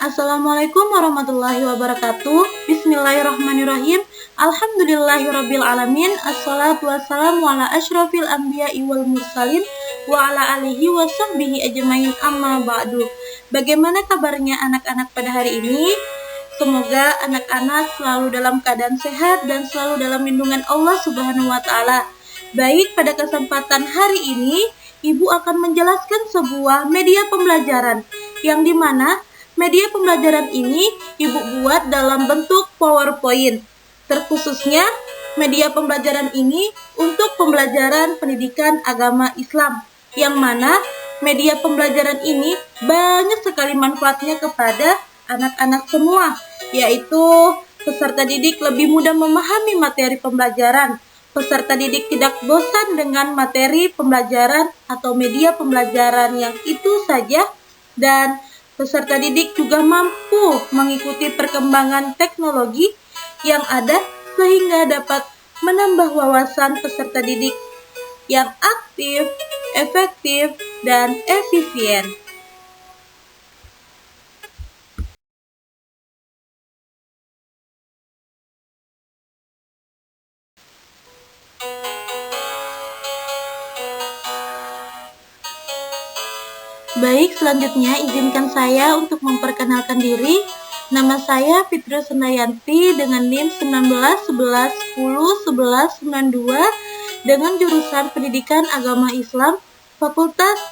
Assalamualaikum warahmatullahi wabarakatuh. Bismillahirrahmanirrahim. Alhamdulillahirabbil alamin. Assalatu wassalamu ala asyrafil anbiya'i wal mursalin wa ala alihi wa sahbihi ajmain, amma ba'du. Bagaimana kabarnya anak-anak pada hari ini? Semoga anak-anak selalu dalam keadaan sehat dan selalu dalam lindungan Allah Subhanahu wa taala. Baik, pada kesempatan hari ini Ibu akan menjelaskan sebuah media pembelajaran yang dimana media pembelajaran ini Ibu buat dalam bentuk PowerPoint. Terkhususnya media pembelajaran ini untuk pembelajaran pendidikan agama Islam, yang mana media pembelajaran ini banyak sekali manfaatnya kepada anak-anak semua, yaitu peserta didik lebih mudah memahami materi pembelajaran, peserta didik tidak bosan dengan materi pembelajaran atau media pembelajaran yang itu saja, dan peserta didik juga mampu mengikuti perkembangan teknologi yang ada sehingga dapat menambah wawasan peserta didik yang aktif, efektif, dan efisien. Baik, selanjutnya izinkan saya untuk memperkenalkan diri. Nama saya Fitri Sendayanti dengan NIM 19 11 10 11 92 dengan jurusan Pendidikan Agama Islam, Fakultas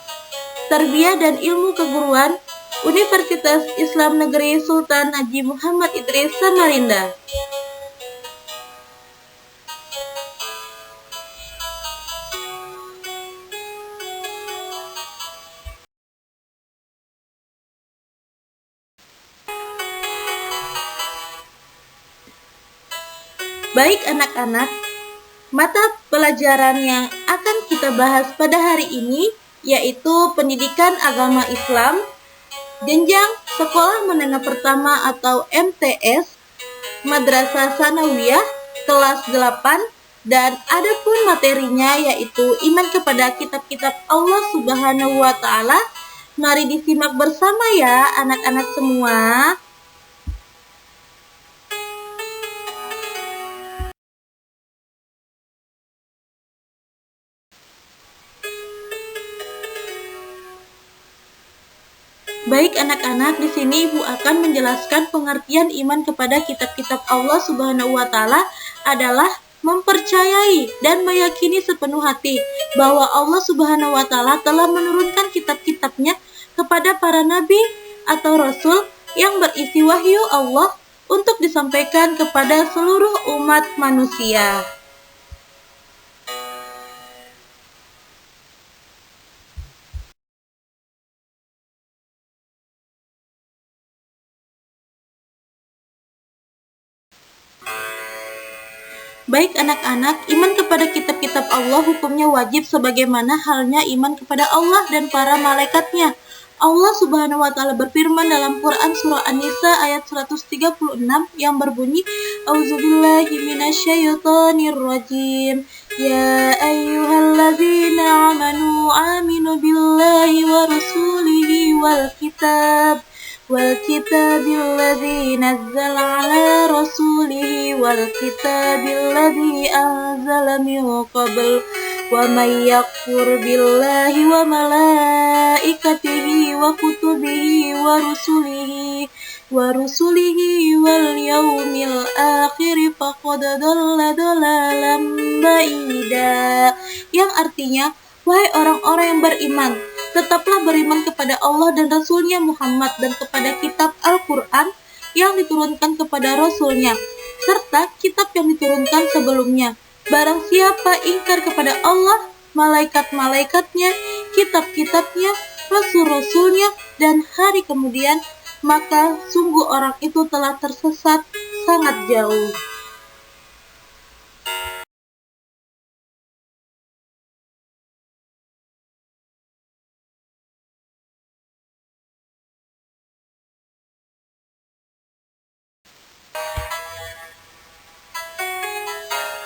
Tarbiyah dan Ilmu Keguruan, Universitas Islam Negeri Sultan Haji Muhammad Idris Samarinda. Baik anak-anak, mata pelajaran yang akan kita bahas pada hari ini yaitu Pendidikan Agama Islam, jenjang Sekolah Menengah Pertama atau MTS, Madrasah Sanawiyah, kelas 8, dan adapun materinya yaitu iman kepada kitab-kitab Allah Subhanahu wa taala. Mari disimak bersama ya anak-anak semua. Baik anak-anak, di sini Ibu akan menjelaskan pengertian iman kepada kitab-kitab Allah Subhanahu wa taala adalah mempercayai dan meyakini sepenuh hati bahwa Allah Subhanahu wa taala telah menurunkan kitab-kitabnya kepada para nabi atau rasul yang berisi wahyu Allah untuk disampaikan kepada seluruh umat manusia. Baik anak-anak, iman kepada kitab-kitab Allah hukumnya wajib sebagaimana halnya iman kepada Allah dan para malaikatnya. Allah Subhanahu wa taala berfirman dalam Quran surah An-Nisa ayat 136 yang berbunyi, A'udzubillahi minasyaitonir rajim. Ya ayyuhalladzina amanu aminu billahi wa rasulihi wal kitab alladzi nazzala ala rasulihi wal kitab alladzi anzala min qabl wa may yakfur billahi wa malaikatihi wa kutubihi wa rusulihi wal yaumil akhir faqad dhalla dhalalan ba'ida, yang artinya, wahai orang-orang yang beriman, tetaplah beriman kepada Allah dan Rasulnya Muhammad dan kepada kitab Al-Quran yang diturunkan kepada Rasulnya, serta kitab yang diturunkan sebelumnya. Barang siapa ingkar kepada Allah, malaikat-malaikatnya, kitab-kitabnya, rasul-rasulnya, dan hari kemudian, maka sungguh orang itu telah tersesat sangat jauh.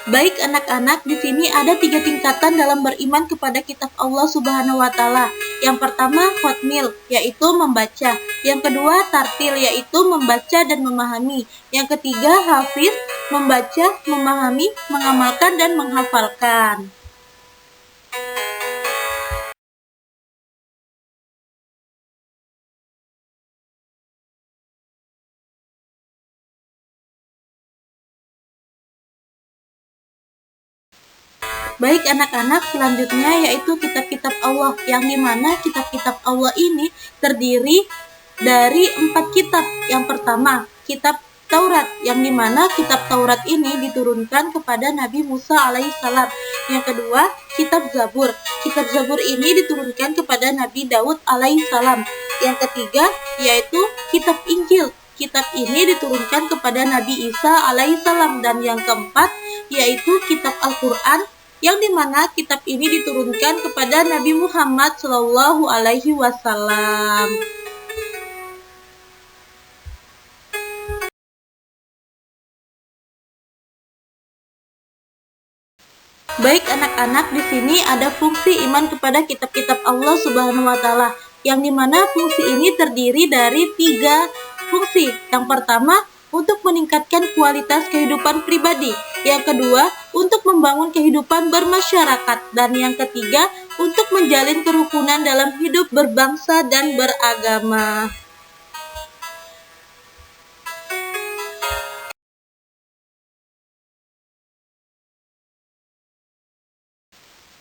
Baik anak-anak, di sini ada 3 tingkatan dalam beriman kepada kitab Allah Subhanahu wa Ta'ala. Yang pertama, khotmil, yaitu membaca. Yang kedua, tartil, yaitu membaca dan memahami. Yang ketiga, hafiz, membaca, memahami, mengamalkan, dan menghafalkan. Baik anak-anak, selanjutnya yaitu kitab-kitab Allah, yang dimana kitab-kitab Allah ini terdiri dari 4 kitab. Yang pertama, kitab Taurat, yang dimana kitab Taurat ini diturunkan kepada Nabi Musa alaihissalam. Yang kedua, kitab Zabur. Kitab Zabur ini diturunkan kepada Nabi Daud alaihissalam. Yang ketiga, yaitu kitab Injil. Kitab ini diturunkan kepada Nabi Isa alaihissalam. Dan yang keempat, yaitu kitab Al-Quran, yang dimana kitab ini diturunkan kepada Nabi Muhammad Shallallahu Alaihi Wasallam. Baik anak-anak, di sini ada fungsi iman kepada kitab-kitab Allah Subhanahu wa Ta'ala, yang dimana fungsi ini terdiri dari 3 fungsi. Yang pertama, untuk meningkatkan kualitas kehidupan pribadi. Yang kedua, untuk membangun kehidupan bermasyarakat. Dan yang ketiga, untuk menjalin kerukunan dalam hidup berbangsa dan beragama.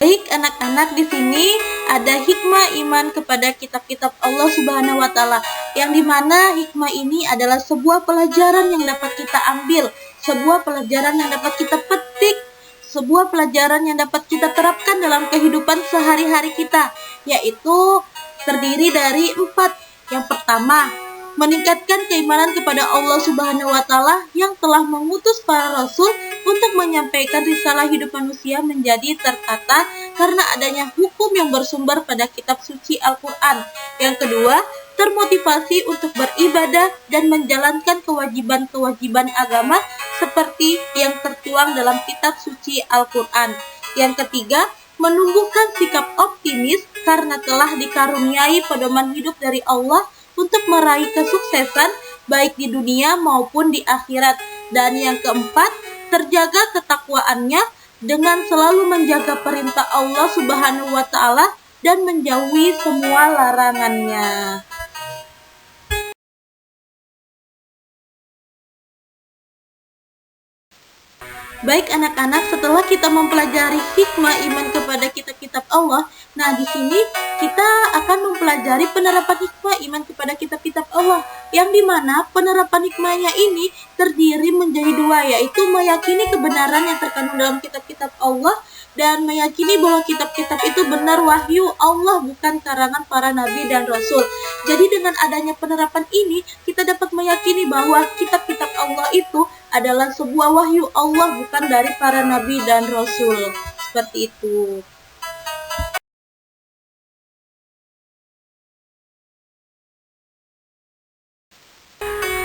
Baik anak-anak, di sini ada hikmah iman kepada kitab-kitab Allah Subhanahu wa Ta'ala, yang dimana hikmah ini adalah sebuah pelajaran yang dapat kita ambil, sebuah pelajaran yang dapat kita petik, sebuah pelajaran yang dapat kita terapkan dalam kehidupan sehari-hari kita, yaitu terdiri dari 4. Yang pertama, meningkatkan keimanan kepada Allah Subhanahu wa Ta'ala yang telah mengutus para rasul untuk menyampaikan risalah hidup manusia menjadi tertata karena adanya hukum yang bersumber pada kitab suci Al-Quran. Yang kedua, termotivasi untuk beribadah dan menjalankan kewajiban-kewajiban agama seperti yang tertuang dalam kitab suci Al-Quran. Yang ketiga, menumbuhkan sikap optimis karena telah dikaruniai pedoman hidup dari Allah untuk meraih kesuksesan baik di dunia maupun di akhirat. Dan yang keempat, terjaga ketakwaannya dengan selalu menjaga perintah Allah Subhanahu wa Ta'ala dan menjauhi semua larangannya. Baik anak-anak, setelah kita mempelajari hikmah iman kepada kitab-kitab Allah, nah di sini kita akan mempelajari penerapan hikmah iman kepada kitab-kitab Allah, yang dimana penerapan hikmahnya ini terdiri menjadi 2, yaitu meyakini kebenaran yang terkandung dalam kitab-kitab Allah dan meyakini bahwa kitab-kitab itu benar wahyu Allah, bukan karangan para nabi dan rasul. Jadi dengan adanya penerapan ini, kita dapat meyakini bahwa kitab-kitab Allah itu adalah sebuah wahyu Allah, bukan dari para nabi dan rasul. Seperti itu.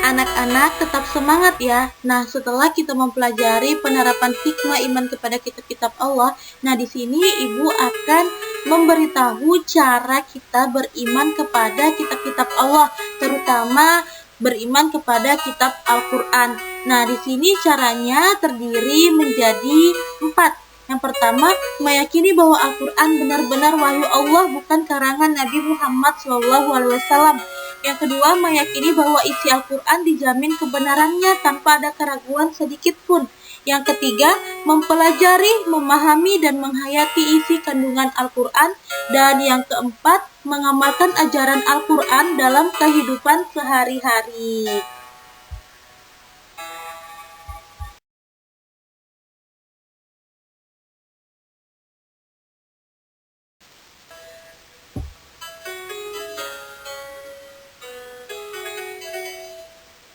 Anak-anak tetap semangat ya. Nah, setelah kita mempelajari penerapan hikmah iman kepada kitab-kitab Allah, nah di sini Ibu akan memberitahu cara kita beriman kepada kitab-kitab Allah, terutama beriman kepada kitab Al-Quran. Nah, di sini caranya terdiri menjadi 4. Yang pertama, meyakini bahwa Al-Quran benar-benar wahyu Allah, bukan karangan Nabi Muhammad SAW. Yang kedua, meyakini bahwa isi Al-Quran dijamin kebenarannya tanpa ada keraguan sedikit pun. Yang ketiga, mempelajari, memahami, dan menghayati isi kandungan Al-Quran. Dan yang keempat, mengamalkan ajaran Al-Quran dalam kehidupan sehari-hari.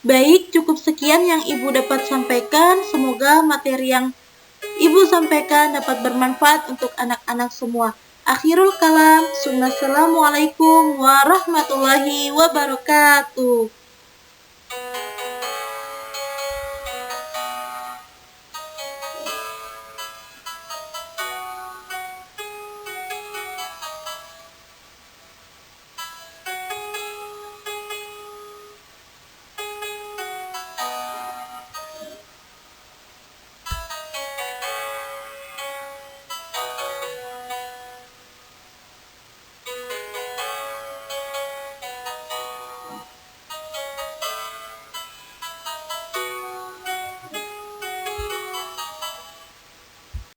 Baik, cukup sekian yang Ibu dapat sampaikan. Semoga materi yang Ibu sampaikan dapat bermanfaat untuk anak-anak semua. Akhirul kalam, Assalamualaikum warahmatullahi wabarakatuh.